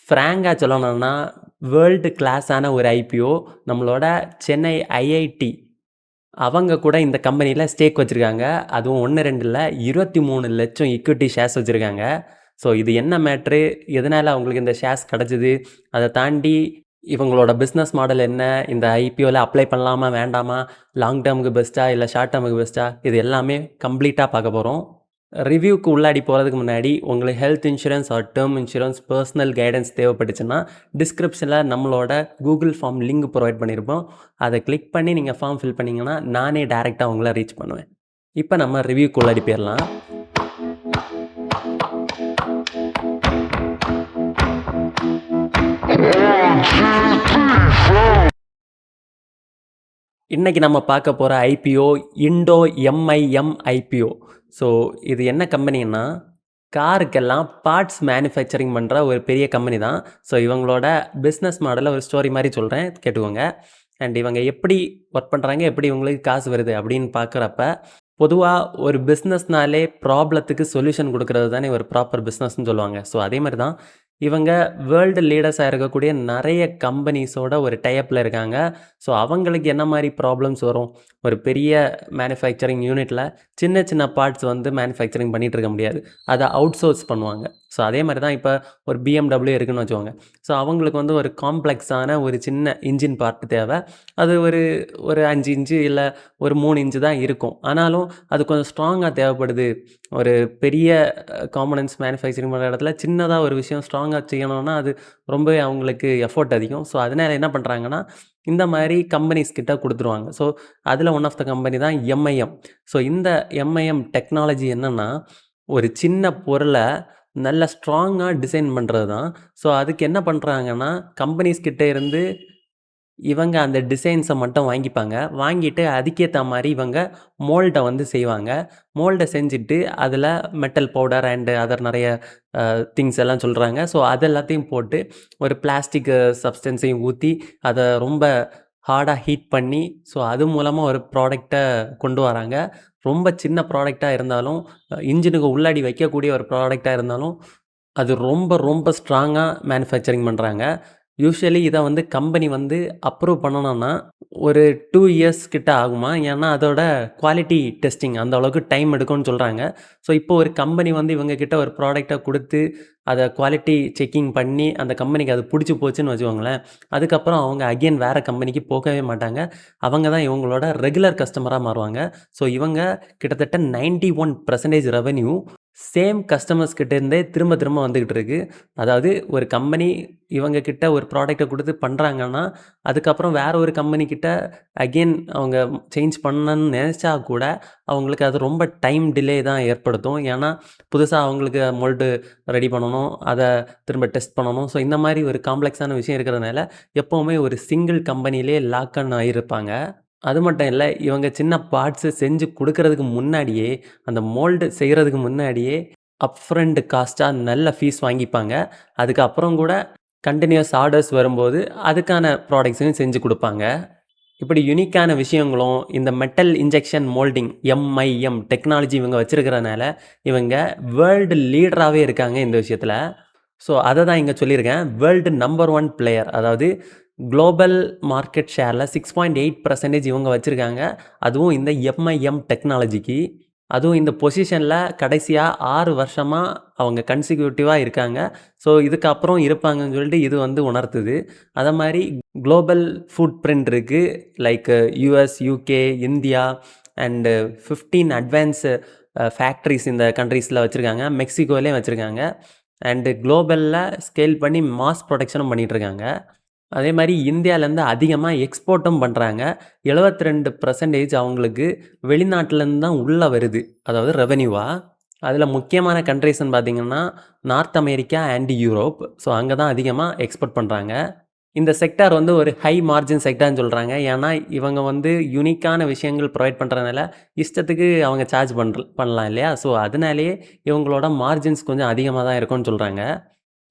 ஃப்ராங்கா சொல்லணும்னா, வேர்ல்டு கிளாஸான ஒரு ஐபிஓ நம்மளோட சென்னை ஐஐடி அவங்க கூட இந்த கம்பெனியில ஸ்டேக் வச்சிருக்காங்க. அதுவும் 1, 2 இல்ல 23,00,000 ஈக்விட்டி ஷேர்ஸ் வச்சிருக்காங்க. ஸோ இது என்ன மேட்ரு? எதனால அவங்களுக்கு இந்த ஷேர்ஸ் கிடைச்சது? அத தாண்டி இவங்களோட பிசினஸ் மாடல் என்ன? இந்த ஐபிஓல அப்ளை பண்ணலாமா? வேண்டாமா? லாங் டெர்முக்கு பெஸ்ட்டா? இல்ல ஷார்ட் டெர்முக்கு பெஸ்ட்டா? இது எல்லாமே கம்ப்ளீட்டா பார்க்க போறோம். ரிவ்யூக்கு உள்ளாடி போகிறதுக்கு முன்னாடி உங்களுக்கு health insurance or term insurance personal guidance தேவைப்பட்டுச்சுன்னா டிஸ்கிரிப்ஷனில் நம்மளோட கூகுள் ஃபார்ம் லிங்க் ப்ரொவைட் பண்ணியிருப்போம். அதை கிளிக் பண்ணி நீங்கள் ஃபார்ம் ஃபில் பண்ணிங்கன்னா நானே டேரெக்டாக உங்களை ரீச் பண்ணுவேன். இப்போ நம்ம ரிவ்யூக்கு உள்ளாடி போயிடலாம். இன்றைக்கி நம்ம பார்க்க போகிற IPO Indo MIM IPO. So இது என்ன கம்பெனின்னா, காருக்கெல்லாம் பார்ட்ஸ் மேனுஃபேக்சரிங் பண்ணுற ஒரு பெரிய கம்பெனி தான். ஸோ இவங்களோட பிஸ்னஸ் மாடலை ஒரு ஸ்டோரி மாதிரி சொல்கிறேன், கேட்டுக்கோங்க. அண்ட் இவங்க எப்படி ஒர்க் பண்ணுறாங்க, எப்படி இவங்களுக்கு காசு வருது அப்படின்னு பார்க்குறப்ப, பொதுவாக ஒரு பிஸ்னஸ்னாலே ப்ராப்ளத்துக்கு சொல்யூஷன் கொடுக்கறது தானே ஒரு ப்ராப்பர் பிஸ்னஸ்ன்னு சொல்லுவாங்க. ஸோ அதே மாதிரி தான் இவங்க வேர்ல்டு லீடர்ஸாக இருக்கக்கூடிய நிறைய கம்பெனிஸோட ஒரு டைப்பில் இருக்காங்க. ஸோ அவங்களுக்கு என்ன மாதிரி ப்ராப்ளம்ஸ் வரும்? ஒரு பெரிய மேனுஃபேக்சரிங் யூனிட்டில் சின்ன சின்ன பார்ட்ஸ் வந்து மேனுஃபேக்சரிங் பண்ணிகிட்டு இருக்க முடியாது. அதை அவுட் சோர்ஸ் பண்ணுவாங்க. ஸோ அதே மாதிரி தான் இப்போ ஒரு BMW இருக்குதுன்னு வச்சுக்கோங்க. ஸோ அவங்களுக்கு வந்து ஒரு காம்ப்ளெக்ஸான ஒரு சின்ன இன்ஜின் பார்ட் தேவை. அது ஒரு ஒரு 5 இன்ச்சு இல்லை ஒரு 3 இன்ச்சு தான் இருக்கும். ஆனாலும் அது கொஞ்சம் ஸ்ட்ராங்காக தேவைப்படுது. ஒரு பெரிய காம்பனன்ட்ஸ் மேனுஃபேக்சரிங் பண்ணுற இடத்துல சின்னதாக ஒரு விஷயம் ஸ்ட்ராங்காக செய்யணும்னா அது ரொம்பவே அவங்களுக்கு எஃபோர்ட் அதிகம். ஸோ அதனால் என்ன பண்ணுறாங்கன்னா, இந்த மாதிரி கம்பெனிஸ் கிட்ட கொடுத்துருவாங்க. ஸோ அதில் ஒன் ஆஃப் த கம்பெனி தான் எம்ஐஎம். ஸோ இந்த எம்ஐஎம் டெக்னாலஜி என்னென்னா, ஒரு சின்ன பொருளை நல்ல ஸ்ட்ராங்காக டிசைன் பண்ணுறது தான். ஸோ அதுக்கு என்ன பண்ணுறாங்கன்னா, கம்பெனிஸ் கிட்டே இருந்து இவங்க அந்த டிசைன்ஸை மட்டும் வாங்கிப்பாங்க. வாங்கிட்டு அதுக்கேற்ற மாதிரி இவங்க மோல்டை வந்து செய்வாங்க. மோல்டை செஞ்சுட்டு அதில் மெட்டல் பவுடர் அண்டு அதர் நிறைய திங்ஸ் எல்லாம் சொல்கிறாங்க. ஸோ அது எல்லாத்தையும் போட்டு ஒரு பிளாஸ்டிக் சப்ஸ்டன்ஸையும் ஊற்றி அதை ரொம்ப ஹார்டாக ஹீட் பண்ணி ஸோ அது மூலமாக ஒரு ப்ராடக்டை கொண்டு வராங்க. ரொம்ப சின்ன ப்ராடக்டாக இருந்தாலும், இன்ஜினுக்கு உள்ளாடி வைக்கக்கூடிய ஒரு ப்ராடக்டாக இருந்தாலும், அது ரொம்ப ரொம்ப ஸ்ட்ராங்காக மேனுஃபேக்சரிங் பண்ணுறாங்க. யூசுவலி இதை வந்து கம்பெனி வந்து அப்ரூவ் பண்ணணும்னா ஒரு 2 இயர்ஸ் கிட்ட ஆகுமா. ஏன்னா அதோட குவாலிட்டி டெஸ்டிங் அந்த அளவுக்கு டைம் எடுக்கும்னு சொல்கிறாங்க. ஸோ இப்போ ஒரு கம்பெனி வந்து இவங்க கிட்ட ஒரு ப்ராடக்டை கொடுத்து அதை குவாலிட்டி செக்கிங் பண்ணி அந்த கம்பெனிக்கு அது பிடிச்சி போச்சுன்னு வச்சுக்கோங்களேன். அதுக்கப்புறம் அவங்க அகெயின் வேறு கம்பெனிக்கு போகவே மாட்டாங்க. அவங்க தான் இவங்களோட ரெகுலர் கஸ்டமராக மாறுவாங்க. ஸோ இவங்க கிட்டத்தட்ட 91% ரெவென்யூ சேம் கஸ்டமர்ஸ் கிட்டேருந்தே திரும்ப திரும்ப வந்துக்கிட்டு இருக்குது. அதாவது ஒரு கம்பெனி இவங்க கிட்ட ஒரு ப்ராடக்டை கொடுத்து பண்ணுறாங்கன்னா, அதுக்கப்புறம் வேறு ஒரு கம்பெனிக்கிட்ட அகெயின் அவங்க சேஞ்ச் பண்ணணும்னு நினச்சா கூட அவங்களுக்கு அது ரொம்ப டைம் டிலே தான் ஏற்படுத்தும். ஏன்னா புதுசாக அவங்களுக்கு மோல்டு ரெடி பண்ணணும், அதை திரும்ப டெஸ்ட் பண்ணணும். ஸோ இந்த மாதிரி ஒரு காம்ப்ளெக்ஸான விஷயம் இருக்கிறதுனால எப்போவுமே ஒரு சிங்கிள் கம்பெனிலே லாக் ஆன் ஆகியிருப்பாங்க. அது மட்டும் இல்லை, இவங்க சின்ன பார்ட்ஸு செஞ்சு கொடுக்கறதுக்கு முன்னாடியே, அந்த மோல்டு செய்கிறதுக்கு முன்னாடியே அப்ஃப்ரண்ட் காஸ்ட்டாக நல்ல ஃபீஸ் வாங்கிப்பாங்க. அதுக்கப்புறம் கூட கண்டினியூஸ் ஆர்டர்ஸ் வரும்போது அதுக்கான ப்ராடக்ட்ஸையும் செஞ்சு கொடுப்பாங்க. இப்படி யுனிக்கான விஷயங்களும் இந்த metal injection moulding MIM technology இவங்க வச்சுருக்கிறனால இவங்க வேர்ல்டு லீடராகவே இருக்காங்க இந்த விஷயத்தில். ஸோ அதை தான் இங்கே சொல்லியிருக்கேன். வேர்ல்டு நம்பர் 1 பிளேயர், அதாவது குளோபல் மார்க்கெட் ஷேரில் 6.8% இவங்க வச்சுருக்காங்க. அதுவும் இந்த எம்ஐஎம் டெக்னாலஜிக்கு. அதுவும் இந்த பொசிஷனில் கடைசியாக 6 வருஷமாக அவங்க கன்சிக்யூட்டிவாக இருக்காங்க. ஸோ இதுக்கப்புறம் இருப்பாங்கன்னு சொல்லிட்டு இது வந்து உணர்த்துது. அதை மாதிரி குளோபல் ஃபுட் பிரிண்ட் இருக்குது. Like US, UK, India and 15 advance factories இந்த கண்ட்ரீஸில் வச்சுருக்காங்க. மெக்சிகோலேயும் வச்சுருக்காங்க. அண்டு குளோபலில் ஸ்கேல் பண்ணி மாஸ் ப்ரொடக்ஷனும் பண்ணிகிட்ருக்காங்க. அதே மாதிரி இந்தியாவிலேருந்து அதிகமாக எக்ஸ்போர்ட்டும் பண்ணுறாங்க. 72% அவங்களுக்கு வெளிநாட்டிலேருந்து தான் உள்ளே வருது, அதாவது ரெவென்யூவாக. அதில் முக்கியமான கண்ட்ரீஸ்ன்னு பார்த்திங்கன்னா north America and Europe. So அங்கே தான் அதிகமாக எக்ஸ்போர்ட் பண்ணுறாங்க. இந்த செக்டார் வந்து ஒரு ஹை மார்ஜின் செக்டார்னு சொல்கிறாங்க. ஏன்னா இவங்க வந்து யூனிக்கான விஷயங்கள் ப்ரொவைட் பண்ணுறதுனால இஷ்டத்துக்கு அவங்க சார்ஜ் பண்ணலாம் இல்லையா. ஸோ அதனாலேயே இவங்களோட மார்ஜின்ஸ் கொஞ்சம் அதிகமாக தான் இருக்கும்னு சொல்கிறாங்க.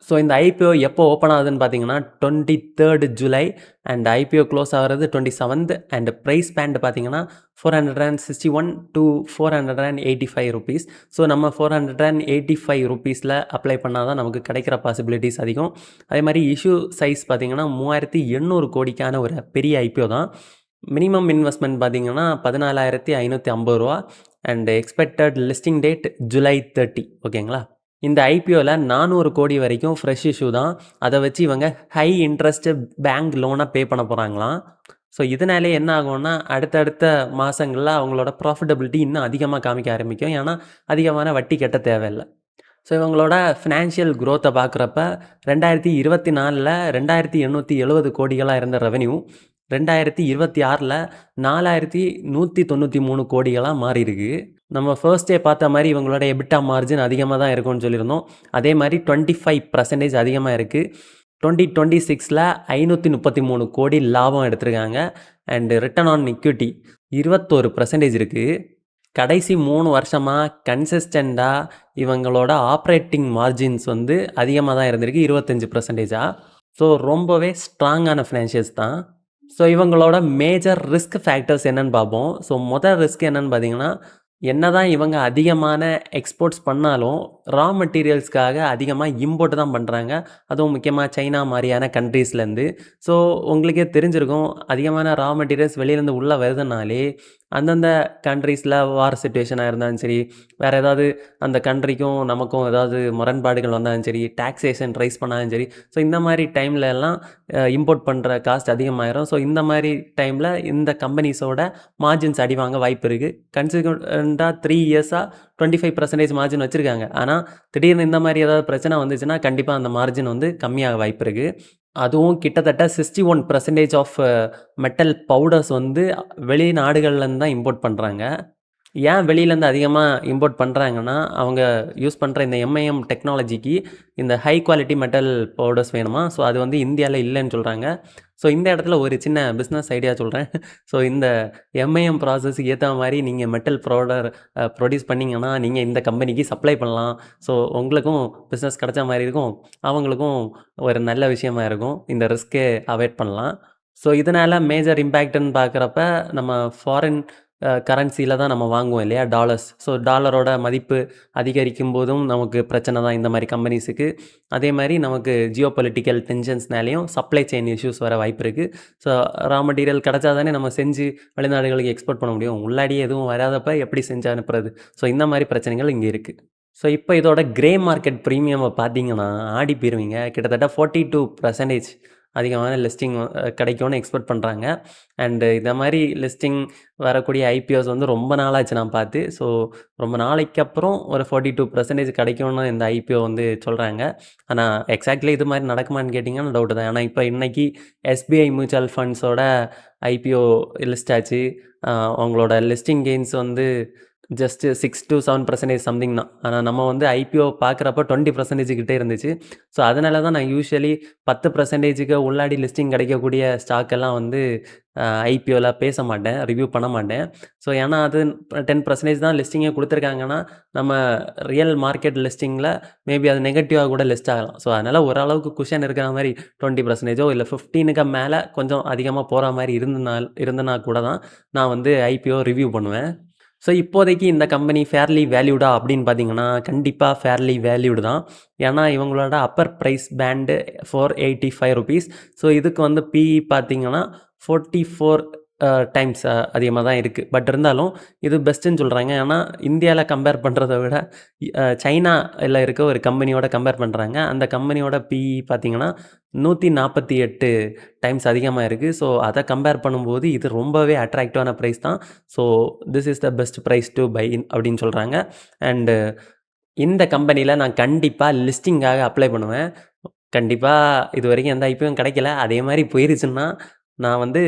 ஸோ இந்த ஐபிஓ எப்போ ஓப்பன் ஆகுதுன்னு பார்த்தீங்கன்னா 23rd July and IPO close ஆகிறது 27th அண்ட் ப்ரைஸ் பேண்ட் பார்த்தீங்கன்னா 461 to 485 ருபீஸ். ஸோ நம்ம 485 ருபீஸில் அப்ளை பண்ணால் தான் நமக்கு கிடைக்கிற பாசிபிலிட்டிஸ் அதிகம். அதே மாதிரி இஷ்யூ சைஸ் பார்த்தீங்கன்னா 3800 கோடிக்கான ஒரு பெரிய ஐபிஓ தான். மினிமம் இன்வெஸ்ட்மெண்ட் பார்த்தீங்கன்னா 14,550 ரூபா and expected listing date July 30. ஓகேங்களா? இந்த ஐபிஓவில் 400 கோடி வரைக்கும் ஃப்ரெஷ் இஷ்யூ தான். அதை வச்சு இவங்க ஹை இன்ட்ரெஸ்ட் பேங்க் லோனாக பே பண்ண போகிறாங்களாம். ஸோ இதனாலே என்ன ஆகும்னா அடுத்தடுத்த மாதங்களில் அவங்களோட ப்ராஃபிட்டபிலிட்டி இன்னும் அதிகமாக காமிக்க ஆரம்பிக்கும். ஏன்னா அதிகமான வட்டி கட்ட தேவையில்லை. ஸோ இவங்களோட ஃபினான்ஷியல் க்ரோத்தை பார்க்குறப்ப 2024 2,870 கோடிகளாக இருந்த ரெவென்யூ 2026 4,193 கோடிகளாக மாறி இருக்கு. நம்ம ஃபர்ஸ்டே பார்த்த மாதிரி இவங்களோட எபிட்டா மார்ஜின் அதிகமாக தான் இருக்கும்னு சொல்லியிருந்தோம். அதே மாதிரி 25% அதிகமாக இருக்குது. 2026 533 கோடி லாபம் எடுத்திருக்காங்க. அண்டு ரிட்டர்ன் ஆன் இக்விட்டி 21% இருக்குது. கடைசி 3 வருஷமாக கன்சிஸ்டண்ட்டாக இவங்களோட ஆப்ரேட்டிங் மார்ஜின்ஸ் வந்து அதிகமாக தான் இருந்திருக்கு, 25%. ஸோ ரொம்பவே ஸ்ட்ராங்கான ஃபினான்ஷியல்ஸ் தான். ஸோ இவங்களோட மேஜர் ரிஸ்க் ஃபேக்டர்ஸ் என்னென்னு பார்ப்போம். ஸோ மொதல் ரிஸ்க் என்னென்னு பார்த்தீங்கன்னா, என்ன தான் இவங்க அதிகமான எக்ஸ்போர்ட்ஸ் பண்ணாலும் ரா மெட்டீரியல்ஸ்க்காக அதிகமாக இம்போர்ட் தான் பண்ணுறாங்க. அதுவும் முக்கியமாக சைனா மாதிரியான கண்ட்ரீஸ்லேருந்து. ஸோ உங்களுக்கே தெரிஞ்சிருக்கும், அதிகமான ரா மெட்டீரியல்ஸ் வெளியிலேருந்து உள்ளே வருதுனாலே அந்தந்த கண்ட்ரீஸில் வார் சிச்சுவேஷனாக இருந்தாலும் சரி, வேறு ஏதாவது அந்த கண்ட்ரிக்கும் நமக்கும் ஏதாவது முரண்பாடுகள் வந்தாலும் சரி, டாக்ஸேஷன் ரைஸ் பண்ணாலும் சரி, ஸோ இந்த மாதிரி டைமில் எல்லாம் இம்போர்ட் பண்ணுற காஸ்ட் அதிகமாகிடும். ஸோ இந்த மாதிரி டைமில் இந்த கம்பெனிஸோட மார்ஜின்ஸ் அடி வாங்க வாய்ப்பு இருக்குது. கன்சிக்வெண்ட்டாக 3 இயர்ஸாக 25% மார்ஜின் வச்சுருக்காங்க. ஆனால் திடீர்னு இந்த மாதிரி ஏதாவது பிரச்சனை வந்துச்சுன்னா கண்டிப்பாக அந்த மார்ஜின் வந்து கம்மியாக வாய்ப்பு இருக்குது. அதுவும் கிட்டத்தட்ட 61% ஆஃப் மெட்டல் பவுடர்ஸ் வந்து வெளிநாடுகள்லேருந்து தான் இம்போர்ட் பண்ணுறாங்க. ஏன் வெளியிலேருந்து அதிகமாக இம்போர்ட் பண்ணுறாங்கன்னா, அவங்க யூஸ் பண்ணுற இந்த எம்ஐஎம் டெக்னாலஜிக்கு இந்த ஹை குவாலிட்டி மெட்டல் பவுடர்ஸ் வேணுமா. ஸோ அது வந்து இந்தியாவில் இல்லைன்னு சொல்கிறாங்க. ஸோ இந்த இடத்துல ஒரு சின்ன பிஸ்னஸ் ஐடியா சொல்கிறேன். ஸோ இந்த எம்ஐஎம் ப்ராசஸ்க்கு ஏற்ற மாதிரி நீங்கள் மெட்டல் பவுடர் ப்ரொடியூஸ் பண்ணிங்கன்னா நீங்கள் இந்த கம்பெனிக்கு சப்ளை பண்ணலாம். ஸோ உங்களுக்கும் பிஸ்னஸ் கிடைச்ச மாதிரி இருக்கும், அவங்களுக்கும் ஒரு நல்ல விஷயமா இருக்கும். இந்த ரிஸ்க்கே அவாய்ட் பண்ணலாம். ஸோ இதனால் மேஜர் இம்பேக்ட்டுன்னு பார்க்குறப்ப நம்ம ஃபாரின் கரன்சியில் தான் நம்ம வாங்குவோம் இல்லையா, டாலர்ஸ். ஸோ டாலரோட மதிப்பு அதிகரிக்கும் போதும் நமக்கு பிரச்சனை தான் இந்த மாதிரி கம்பெனிஸுக்கு. அதே மாதிரி நமக்கு ஜியோ பொலிட்டிக்கல் டென்ஷன்ஸ்னாலேயும் சப்ளை செயின் இஷ்யூஸ் வர வாய்ப்பு இருக்குது. ஸோ ரா மெட்டீரியல் கிடச்சா தானே நம்ம செஞ்சு வெளிநாடுகளுக்கு எக்ஸ்போர்ட் பண்ண முடியும். உள்ளாடியே எதுவும் வராதப்ப எப்படி செஞ்சு அனுப்புறது. ஸோ இந்த மாதிரி பிரச்சனைகள் இங்கே இருக்குது. ஸோ இப்போ இதோட கிரே மார்க்கெட் ப்ரீமியமை பார்த்தீங்கன்னா ஆடி போயிருவீங்க. கிட்டத்தட்ட 42% அதிகமான லிஸ்டிங் கிடைக்கும்னு எக்ஸ்பெக்ட் பண்ணுறாங்க. அண்டு இந்த மாதிரி லிஸ்டிங் வரக்கூடிய ஐபிஓஸ் வந்து ரொம்ப நாளாச்சு நான் பார்த்து. ஸோ ரொம்ப நாளைக்கு அப்புறம் ஒரு 42% கிடைக்கும்னு இந்த ஐபிஓ வந்து சொல்கிறாங்க. ஆனால் எக்ஸாக்ட்லி இது மாதிரி நடக்குமான்னு கேட்டிங்கன்னா டவுட்டு தான். ஆனால் இப்போ இன்றைக்கி எஸ்பிஐ மியூச்சுவல் ஃபண்ட்ஸோட ஐபிஓ லிஸ்ட் ஆச்சு. அவங்களோட லிஸ்டிங் கெயின்ஸ் வந்து ஜஸ்ட்டு 6 to 7% சம்திங் தான். ஆனால் நம்ம வந்து ஐபிஓ பார்க்குறப்ப 20% கிட்டே இருந்துச்சு. ஸோ அதனால தான் நான் யூஸ்வலி 10%க்கு உள்ளாடி லிஸ்டிங் கிடைக்கக்கூடிய ஸ்டாக்கெல்லாம் வந்து ஐபிஓவில் பேச மாட்டேன், ரிவ்யூ பண்ண மாட்டேன். ஸோ ஏன்னா அது 10% தான் லிஸ்டிங்கே கொடுத்துருக்காங்கன்னா நம்ம ரியல் மார்க்கெட் லிஸ்டிங்கில் மேபி அது நெகட்டிவாக கூட லிஸ்ட் ஆகலாம். ஸோ அதனால் ஓரளவுக்கு குஷன் இருக்கிற மாதிரி 20%ஓ இல்லை 15க்கு மேலே கொஞ்சம் அதிகமாக போகிற மாதிரி இருந்தனா கூட தான் நான் வந்து ஐபிஓ ரிவ்யூ பண்ணுவேன். ஸோ இப்போதைக்கு இந்த கம்பெனி ஃபேர்லி வேல்யூடா அப்படின்னு பார்த்தீங்கன்னா கண்டிப்பாக ஃபேர்லி வேல்யூடு தான். ஏன்னா இவங்களோட upper price band 485 rupees. So இதுக்கு வந்து பிஇ பார்த்தீங்கன்னா 44 டைம்ஸ் அதிகமாக தான் இருக்குது. பட் இருந்தாலும் இது பெஸ்ட்டுன்னு சொல்கிறாங்க. ஏன்னா இந்தியாவில் கம்பேர் பண்ணுறத விட சைனாவில் இருக்க ஒரு கம்பெனியோட கம்பேர் பண்ணுறாங்க. அந்த கம்பெனியோட பிஇ பார்த்தீங்கன்னா 148 டைம்ஸ் அதிகமாக இருக்குது. ஸோ அதை கம்பேர் பண்ணும்போது இது ரொம்பவே அட்ராக்டிவான ப்ரைஸ் தான். So this is the best price to buy in அப்படின்னு சொல்கிறாங்க. அண்டு இந்த கம்பெனியில் நான் கண்டிப்பாக லிஸ்டிங்காக அப்ளை பண்ணுவேன். கண்டிப்பாக இது வரைக்கும் எந்த ஐபியும் கிடைக்கல. அதே மாதிரி போயிருச்சுன்னா நான் வந்து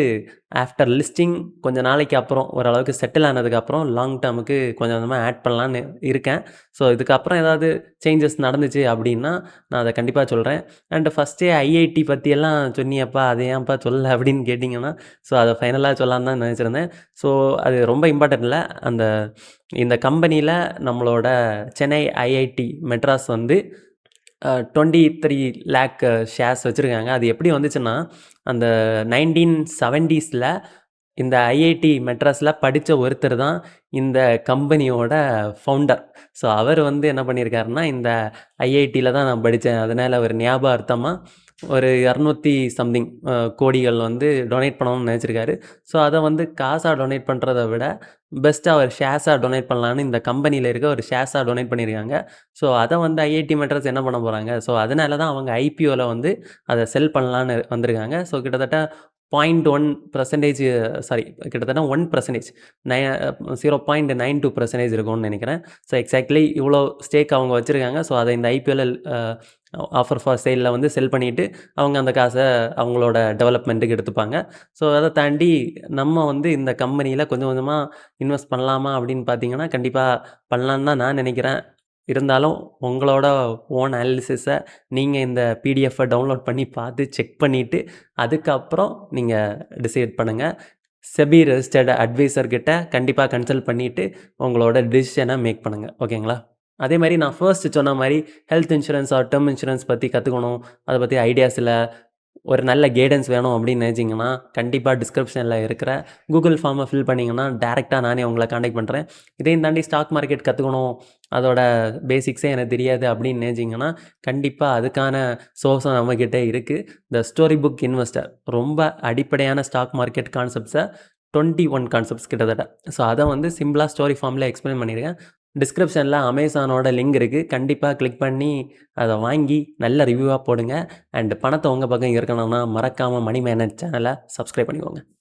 ஆஃப்டர் லிஸ்டிங் கொஞ்சம் நாளைக்கு அப்புறம் ஓரளவுக்கு செட்டில் ஆனதுக்கப்புறம் லாங் டேர்முக்கு கொஞ்சம் கொஞ்சமாக ஆட் பண்ணலான்னு இருக்கேன். ஸோ இதுக்கப்புறம் ஏதாவது சேஞ்சஸ் நடந்துச்சு அப்படின்னா நான் அதை கண்டிப்பாக சொல்கிறேன். அண்டு ஃபஸ்ட்டே ஐஐடி பற்றியெல்லாம் சொன்னியப்பா, அதை ஏன்ப்பா சொல்லலை அப்படின்னு கேட்டிங்கன்னா, ஸோ அதை ஃபைனலாக சொல்லலான்னு தான் நினச்சிருந்தேன். ஸோ அது ரொம்ப இம்பார்ட்டன்ட் இல்லை. இந்த கம்பெனியில் நம்மளோட சென்னை ஐஐடி மெட்ராஸ் வந்து 23 லேக் ஷேர்ஸ் வச்சுருக்காங்க. அது எப்படி வந்துச்சுன்னா, அந்த 1970ஸ்ல இந்த ஐஐடி மெட்ராஸ்ல படிச்ச ஒருத்தர் தான் இந்த கம்பெனியோட ஃபவுண்டர். ஸோ அவர் வந்து என்ன பண்ணியிருக்காருன்னா, இந்த ஐஐடில தான் நான் படிச்சேன். அதனால அவர் ஞாபகார்த்தமா ஒரு 200 சம்திங் கோடிகள் வந்து டொனேட் பண்ணணும்னு நெனச்சிருக்காரு. ஸோ அத வந்து காசா டொனேட் பண்றத விட, பெஸ்ட்டா அவர் ஷேர்ஸா டொனேட் பண்ணலான்னு இந்த கம்பெனில இருக்க ஒரு ஷேர்ஸா டொனேட் பண்ணியிருக்காங்க. ஸோ அத வந்து ஐஐடி மெட்ராஸ் என்ன பண்ண போறாங்க? ஸோ அதனால தான் அவங்க ஐபிஓல வந்து அத செல் பண்ணலான்னு வந்திருக்காங்க. ஸோ கிட்டத்தட்ட 0.1% சாரி கிட்டத்தட்ட 1% 0.92% இருக்கும்னு நெனைக்கிறேன். ஸோ எக்ஸாக்ட்லி இவ்வளோ ஸ்டேக் அவங்க வச்சிருக்காங்க. ஸோ அத இந்த ஐபிஎல் ஆஃபர் ஃபார் சேல்ல வந்து செல் பண்ணிட்டு, அவங்க அந்த காச அவங்களோட டெவலப்மெண்ட்டுக்கு எடுத்துப்பாங்க. ஸோ அத தாண்டி நம்ம வந்து இந்த கம்பெனியில கொஞ்சம் கொஞ்சமா இன்வெஸ்ட் பண்ணலாமா அப்படின்னு பார்த்தீங்கன்னா, கண்டிப்பா பண்ணலான்னு தான் நான் நெனைக்கிறேன். இருந்தாலும் உங்களோட ஓன் அனாலிசிஸ நீங்க இந்த பிடிஎஃப்ப டவுன்லோட் பண்ணி பார்த்து செக் பண்ணிட்டு, அதுக்கப்புறம் நீங்க டிசைட் பண்ணுங்க. செபி ரெஜிஸ்டர்ட் அட்வைசர் கிட்ட கண்டிப்பா கன்சல்ட் பண்ணிட்டு, உங்களோட டிசிஷன மேக் பண்ணுங்க. ஓகேங்களா? அதே மாரி நான் ஃபர்ஸ்ட் சொன்ன மாரி health insurance or term insurance பத்தி கத்துக்கணும். அத பத்தி ஐடியாஸ் இல்ல. ஒரு நல்ல கைடன்ஸ் வேணும் அப்படின்னு நினைச்சீங்கன்னா, கண்டிப்பா டிஸ்கிரிப்ஷன்ல இருக்கிற கூகுள் ஃபார்ம ஃபில் பண்ணீங்கன்னா, டைரக்ட்டா நானே உங்கள கான்டாக்ட் பண்றேன். இதையும் தாண்டி ஸ்டாக் மார்க்கெட் கத்துக்கணும், அதோட பேசிக்ஸே எனக்கு தெரியாது அப்படின்னு நினைச்சீங்கன்னா, கண்டிப்பா அதுக்கான சோர்ஸும் நம்மகிட்ட இருக்கு. த ஸ்டோரி புக் இன்வெஸ்டர் ரொம்ப அடிப்படையான ஸ்டாக் மார்க்கெட் கான்செப்ட்ஸ 21 கான்செப்ட்ஸ் கிட்டத்தட்ட. ஸோ அத வந்து சிம்பிளா ஸ்டோரி ஃபார்ம்ல எக்ஸ்பிளைன் பண்ணியிருக்கேன். டிஸ்கிரிப்ஷன்ல அமேசானோட லிங்க் இருக்கு. கண்டிப்பா கிளிக் பண்ணி அத வாங்கி நல்ல ரிவ்யூவா போடுங்க. அண்ட் பணத்த உங்க பக்கம் இருக்கணும்னா மறக்காம மணி மேனேஜ் சேனல சப்ஸ்கிரைப் பண்ணிக்கோங்க.